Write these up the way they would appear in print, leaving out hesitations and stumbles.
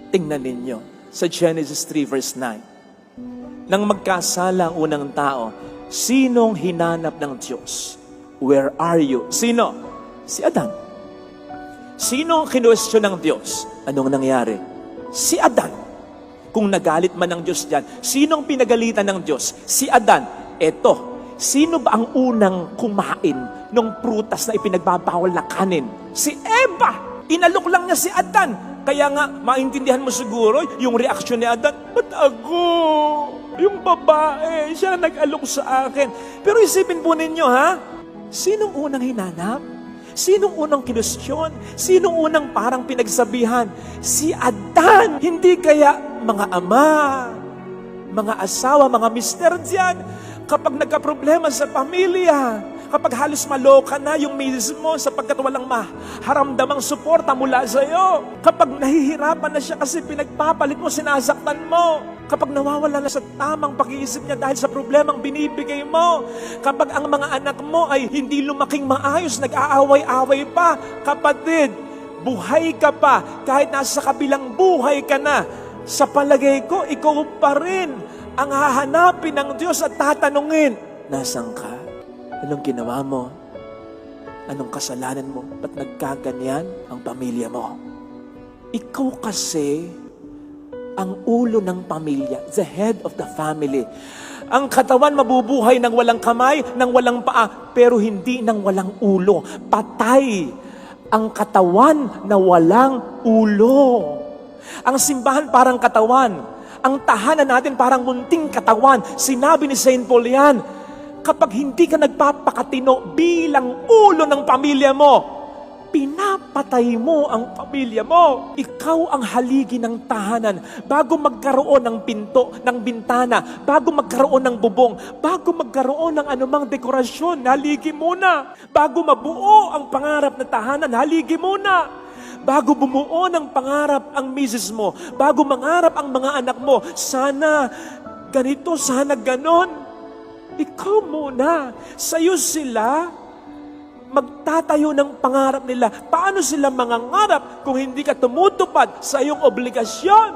Tingnan ninyo sa Genesis 3 verse 9. Nang magkasala ang unang tao, sinong hinanap ng Diyos? Where are you? Sino? Si Adan. Sino ang kinwestiyon ng Diyos? Anong nangyari? Si Adan. Kung nagalit man ng Diyos dyan, sinong pinagalitan ng Diyos? Si Adan. Eto, sino ba ang unang kumain ng prutas na ipinagbabawal na kanin? Si Eva. Inalok lang niya si Adan. Kaya nga, maintindihan mo siguro yung reaksyon ni Adan. Ba't ako? Yung babae, siya nag-alok sa akin. Pero isipin po ninyo, ha? Sinong unang hinanap? Sinong unang kinwestiyon? Sinong unang parang pinagsabihan? Si Adan. Hindi kaya mga ama, mga asawa, mga mister dyan, kapag nagka-problema sa pamilya, kapag halos maloka na yung misis mo sapagkat walang maharamdamang suporta mula sa iyo, kapag nahihirapan na siya kasi pinagpapalit mo, sinasaktan mo, kapag nawawala na sa tamang pag-iisip niya dahil sa problemang binibigay mo, kapag ang mga anak mo ay hindi lumaking maayos, nag-aaway-away pa, kapatid, buhay ka pa, kahit nasa kabilang buhay ka na, sa palagay ko, ikaw pa rin ang hahanapin ng Diyos at tatanungin, nasaan ka? Anong ginawa mo? Anong kasalanan mo? Ba't nagkaganyan ang pamilya mo? Ikaw kasi ang ulo ng pamilya, the head of the family. Ang katawan mabubuhay ng walang kamay, ng walang paa, pero hindi ng walang ulo. Patay ang katawan na walang ulo. Ang simbahan parang katawan. Ang tahanan natin parang munting katawan. Sinabi ni St. Paul yan, kapag hindi ka nagpapakatino bilang ulo ng pamilya mo, pinapatay mo ang pamilya mo. Ikaw ang haligi ng tahanan. Bago magkaroon ng pinto, ng bintana, bago magkaroon ng bubong, bago magkaroon ng anumang dekorasyon, haligi muna. Bago mabuo ang pangarap na tahanan, haligi muna. Bago bumuo ng pangarap ang misis mo, bago mangarap ang mga anak mo, sana ganito, sana ganon. Ikaw muna. Sa'yo sila magtatayo ng pangarap nila. Paano sila mangangarap kung hindi ka tumutupad sa iyong obligasyon?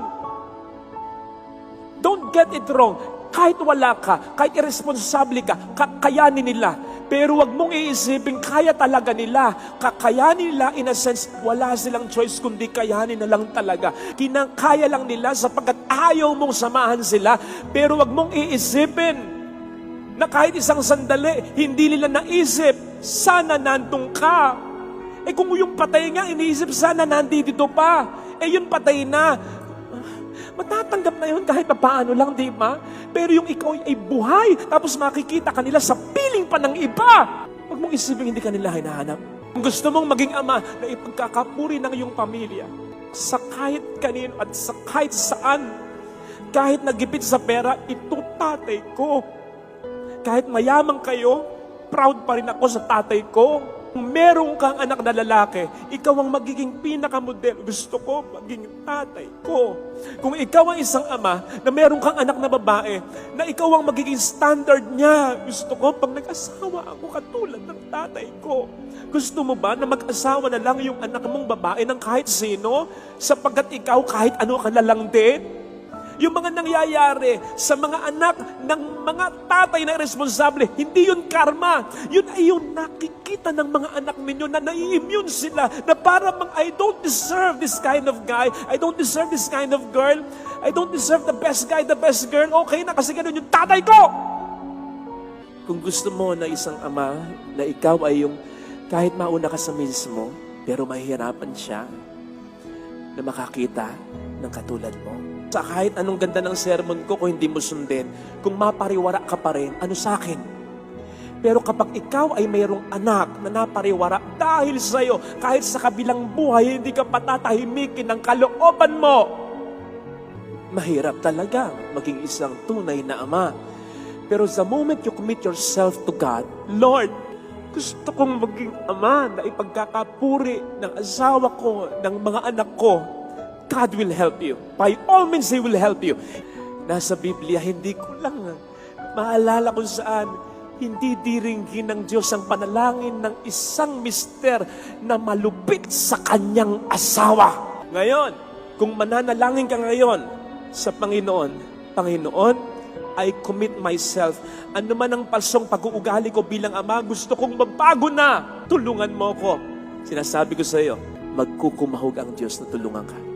Don't get it wrong. Kahit wala ka, kahit irresponsable ka, kakayanin nila. Pero wag mong iisipin, kaya talaga nila. Kakayanin nila, in a sense, wala silang choice kundi kayanin na lang talaga. Kinakaya lang nila sapagkat ayaw mong samahan sila. Pero wag mong iisipin na kahit isang sandali, hindi nila naisip, sana nandun ka. Kung yung patay nga, iniisip, sana nandito pa. Yun patay na. Matatanggap na yun kahit paano lang, di ba? Pero yung ikaw ay buhay, tapos makikita kanila sa piling pa ng iba. Huwag mong isipin hindi kanila hinahanap. Kung gusto mong maging ama na ipagkakapuri ng iyong pamilya, sa kahit kanino at sa kahit saan, kahit nagipit sa pera, ito tatay ko. Kahit mayaman kayo, proud pa rin ako sa tatay ko. Kung meron kang anak na lalaki, ikaw ang magiging pinakamodel. Gusto ko maging tatay ko. Kung ikaw ang isang ama na meron kang anak na babae, na ikaw ang magiging standard niya. Gusto ko pag nag-asawa ako katulad ng tatay ko. Gusto mo ba na mag-asawa na lang yung anak mong babae ng kahit sino? Sapagkat ikaw kahit ano ka na lang din? Yung mga nangyayari sa mga anak ng mga tatay na irresponsable, hindi yun karma. Yun ay yung nakikita ng mga anak ninyo na nai-immune sila na parang I don't deserve this kind of guy. I don't deserve this kind of girl. I don't deserve the best guy, the best girl. Okay na kasi ganun yung tatay ko. Kung gusto mo na isang ama, na ikaw ay yung kahit mauna ka sa misis mo, pero mahihirapan siya na makakita ng katulad mo. Sa kahit anong ganda ng sermon ko, kung hindi mo sundin, kung mapariwara ka pa rin, ano sa akin? Pero kapag ikaw ay mayroong anak na napariwara dahil sa'yo, kahit sa kabilang buhay, hindi ka patatahimikin ng kalooban mo, mahirap talaga maging isang tunay na ama. Pero the moment you commit yourself to God, Lord, gusto kong maging ama na ipagkakapuri ng asawa ko, ng mga anak ko, God will help you. By all means, He will help you. Nasa Biblia, hindi ko lang maalala kung saan, hindi diringgin ng Diyos ang panalangin ng isang mister na malupit sa kanyang asawa. Ngayon, Kung mananalangin ka ngayon sa Panginoon, Panginoon, I commit myself. Ano man ang palsong pag-uugali ko bilang ama, gusto kong mabago na. Tulungan mo ko. Sinasabi ko sa iyo, magkukumahog ang Diyos na tulungan ka.